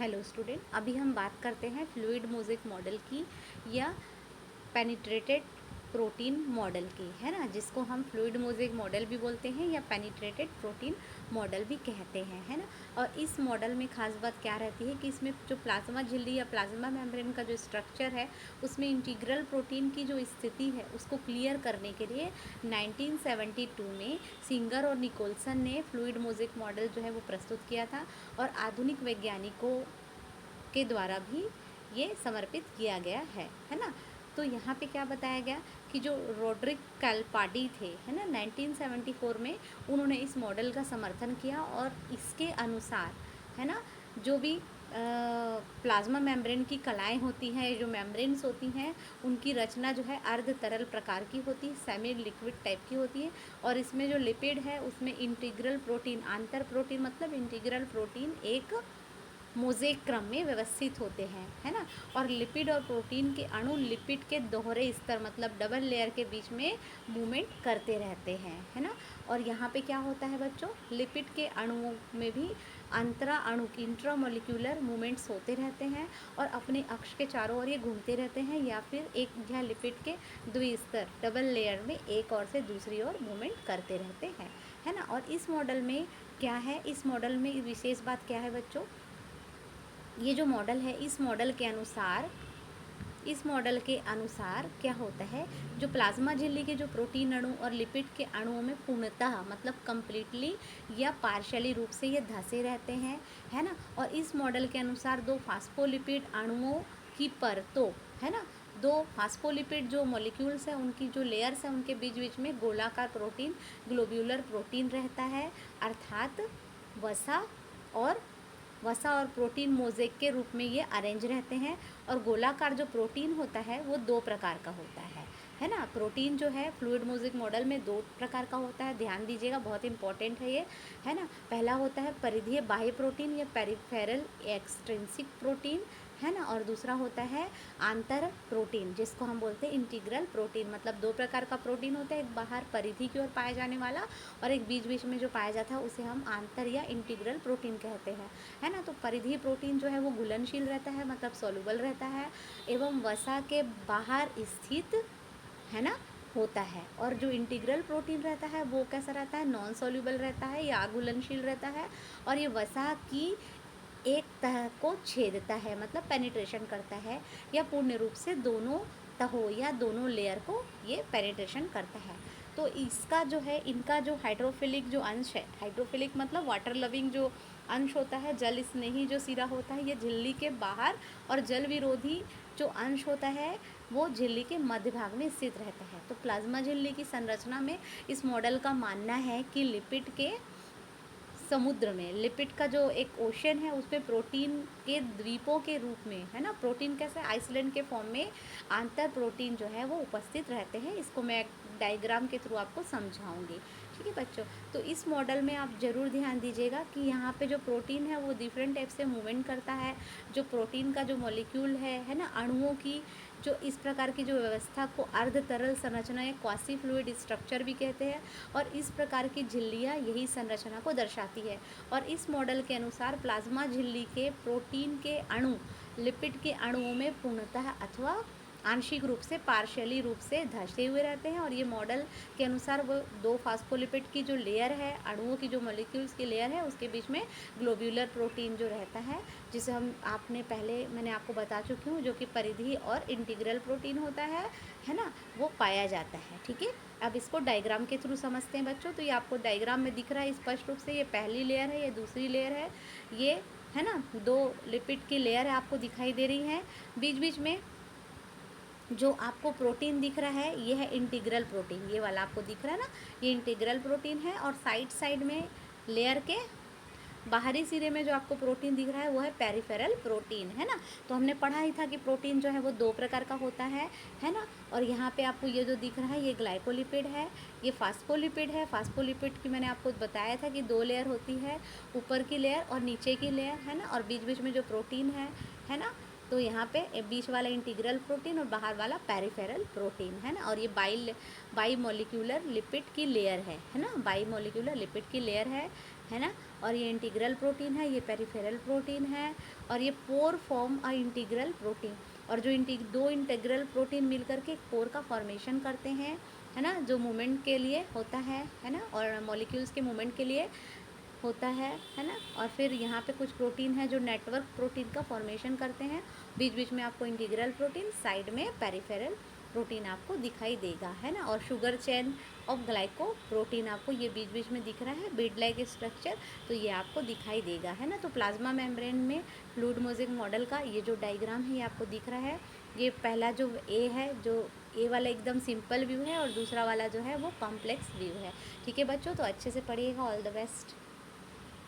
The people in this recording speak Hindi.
हेलो स्टूडेंट, अभी हम बात करते हैं फ्लूइड मोज़ेक मॉडल की या पेनिट्रेटेड प्रोटीन मॉडल की, है ना, जिसको हम फ्लूइड मोज़ेक मॉडल भी बोलते हैं या पेनिट्रेटेड प्रोटीन मॉडल भी कहते हैं, है ना। और इस मॉडल में ख़ास बात क्या रहती है कि इसमें जो प्लाज्मा झिल्ली या प्लाज्मा मेम्ब्रेन का जो स्ट्रक्चर है उसमें इंटीग्रल प्रोटीन की जो स्थिति है उसको क्लियर करने के लिए 1972 में सिंगर और निकोलसन ने फ्लूइड मोज़ेक मॉडल जो है वो प्रस्तुत किया था और आधुनिक वैज्ञानिकों के द्वारा भी ये समर्पित किया गया है ना। तो यहाँ पे क्या बताया गया कि जो रोड्रिक कैल्पाडी थे, है ना, 1974 में उन्होंने इस मॉडल का समर्थन किया और इसके अनुसार, है ना, जो भी प्लाज्मा मेम्ब्रेन की कलाएँ होती हैं, जो मेम्ब्रेन्स होती हैं, उनकी रचना जो है अर्ध तरल प्रकार की होती है, सेमी लिक्विड टाइप की होती है। और इसमें जो लिपिड है उसमें इंटीग्रल प्रोटीन, आंतर प्रोटीन मतलब इंटीग्रल प्रोटीन एक मोज़ेक क्रम में व्यवस्थित होते हैं, है ना। और लिपिड और प्रोटीन के अणु लिपिड के दोहरे स्तर मतलब डबल लेयर के बीच में मूवमेंट करते रहते हैं, है ना। और यहाँ पे क्या होता है बच्चों, लिपिड के अणुओं में भी अंतरा अणु इंट्रामोलिक्यूलर मूवमेंट्स होते रहते हैं और अपने अक्ष के चारों ओर ये घूमते रहते हैं, या फिर एक यह लिपिड के द्विस्तर डबल लेयर में एक और से दूसरी ओर मूवमेंट करते रहते हैं, है ना। और इस मॉडल में क्या है, इस मॉडल में विशेष बात क्या है बच्चों, ये जो मॉडल है इस मॉडल के अनुसार क्या होता है, जो प्लाज्मा झिल्ली के जो प्रोटीन अणु और लिपिड के अणुओं में पूर्णतः मतलब कंप्लीटली या पार्शियली रूप से ये धंसे रहते हैं, है ना। और इस मॉडल के अनुसार दो फास्फोलिपिड अणुओं की परतों, है ना, दो फास्फोलिपिड जो मॉलिक्यूल्स हैं उनकी जो लेयर्स हैं उनके बीच बीच में गोलाकार प्रोटीन ग्लोब्यूलर प्रोटीन रहता है, अर्थात वसा और प्रोटीन मोज़ेक के रूप में ये अरेंज रहते हैं। और गोलाकार जो प्रोटीन होता है वो दो प्रकार का होता है ना। प्रोटीन जो है फ्लूइड मोज़ेक मॉडल में दो प्रकार का होता है, ध्यान दीजिएगा, बहुत इंपॉर्टेंट है ये, है ना। पहला होता है परिधीय बाह्य प्रोटीन या पेरिफेरल एक्सट्रिंसिक प्रोटीन, है ना। और दूसरा होता है आंतर प्रोटीन जिसको हम बोलते हैं इंटीग्रल प्रोटीन। मतलब दो प्रकार का प्रोटीन होता है, एक बाहर परिधि की ओर पाया जाने वाला और एक बीच बीच में जो पाया जाता है उसे हम आंतर या इंटीग्रल प्रोटीन कहते हैं, है ना। तो परिधीय प्रोटीन जो है वो घुलनशील रहता है मतलब सोलुबल रहता है एवं वसा के बाहर स्थित, है ना, होता है। और जो इंटीग्रल प्रोटीन रहता है वो कैसा रहता है, नॉन सोल्यूबल रहता है या अघुलनशील रहता है और ये वसा की एक तह को छेदता है मतलब पेनिट्रेशन करता है या पूर्ण रूप से दोनों तहों या दोनों लेयर को ये पेनिट्रेशन करता है। तो इसका जो है, इनका जो हाइड्रोफिलिक जो अंश है, हाइड्रोफिलिक मतलब वाटर लविंग जो अंश होता है, जल स्नेही जो सिरा होता है, ये झिल्ली के बाहर और जल विरोधी जो अंश होता है वो झिल्ली के मध्य भाग में स्थित रहता है। तो प्लाज्मा झिल्ली की संरचना में इस मॉडल का मानना है कि लिपिड के समुद्र में, लिपिड का जो एक ओशन है उसमें प्रोटीन के द्वीपों के रूप में, है ना, प्रोटीन कैसे आइसलैंड के फॉर्म में आंतर प्रोटीन जो है वो उपस्थित रहते हैं। इसको मैं डायग्राम के थ्रू आपको समझाऊंगी, ठीक है बच्चों। तो इस मॉडल में आप ज़रूर ध्यान दीजिएगा कि यहाँ पे जो प्रोटीन है वो डिफरेंट टाइप से मूवमेंट करता है। जो प्रोटीन का जो मॉलिक्यूल है ना, अणुओं की जो इस प्रकार की जो व्यवस्था को अर्ध तरल संरचना या क्वासी फ्लूइड स्ट्रक्चर भी कहते हैं और इस प्रकार की झिल्लियाँ यही संरचना को दर्शाती है। और इस मॉडल के अनुसार प्लाज्मा झिल्ली के प्रोटीन के अणु लिपिड के अणुओं में पूर्णतः अथवा आंशिक रूप से पार्शियली रूप से धंसे हुए रहते हैं। और ये मॉडल के अनुसार वो दो फास्फोलिपिड की जो लेयर है, अणुओं की जो मॉलिक्यूल्स की लेयर है, उसके बीच में ग्लोब्यूलर प्रोटीन जो रहता है, जिसे मैंने आपको बता चुकी हूँ, जो कि परिधि और इंटीग्रल प्रोटीन होता है ना, वो पाया जाता है, ठीक है। अब इसको डायग्राम के थ्रू समझते हैं बच्चों। तो ये आपको डायग्राम में दिख रहा है स्पष्ट रूप से, ये पहली लेयर है, ये दूसरी लेयर है, ये, है ना, दो लिपिड की लेयर आपको दिखाई दे रही है। बीच बीच में जो आपको प्रोटीन दिख रहा है ये है इंटीग्रल प्रोटीन, ये वाला आपको दिख रहा है ना, ये इंटीग्रल प्रोटीन है। और साइड में लेयर के बाहरी सिरे में जो आपको प्रोटीन दिख रहा है वो है पेरिफेरल प्रोटीन, है ना। तो हमने पढ़ा ही था कि प्रोटीन जो है वो दो प्रकार का होता है ना। और यहाँ पे आपको ये जो दिख रहा है ये ग्लाइकोलिपिड है, ये फास्फोलिपिड है। फास्फोलिपिड की मैंने आपको बताया था कि दो लेयर होती है, ऊपर की लेयर और नीचे की लेयर, है ना। और बीच बीच में जो प्रोटीन है ना, तो यहाँ पे बीच वाला इंटीग्रल प्रोटीन और बाहर वाला पेरिफेरल प्रोटीन, है ना। और ये बाई मॉलिक्यूलर लिपिड की लेयर है ना, बाई मॉलिक्यूलर लिपिड की लेयर है है ना। और ये इंटीग्रल प्रोटीन है, ये पेरिफेरल प्रोटीन है, और ये पोर फॉर्म अ इंटीग्रल प्रोटीन। और जो दो इंटीग्रल प्रोटीन मिलकर के पोर का फॉर्मेशन करते हैं, है ना, जो मूवमेंट के लिए होता है ना, और मॉलिक्यूल्स के मूवमेंट के लिए होता है ना। और फिर यहाँ पे कुछ प्रोटीन है जो नेटवर्क प्रोटीन का फॉर्मेशन करते हैं। बीच बीच में आपको इंटीग्रल प्रोटीन, साइड में पेरिफेरल प्रोटीन आपको दिखाई देगा, है ना। और sugar chain of glyco protein आपको ये बीच बीच में दिख रहा है, बीड लाइक स्ट्रक्चर, तो ये आपको दिखाई देगा, है ना। तो प्लाज्मा मेम्ब्रेन में फ्लूइड मोज़ेक मॉडल का ये जो डायग्राम है ये आपको दिख रहा है। ये पहला जो ए है, जो ए वाला एकदम सिंपल व्यू है, और दूसरा वाला जो है वो कॉम्प्लेक्स व्यू है। ठीक है बच्चों, तो अच्छे से पढ़िएगा। All the best.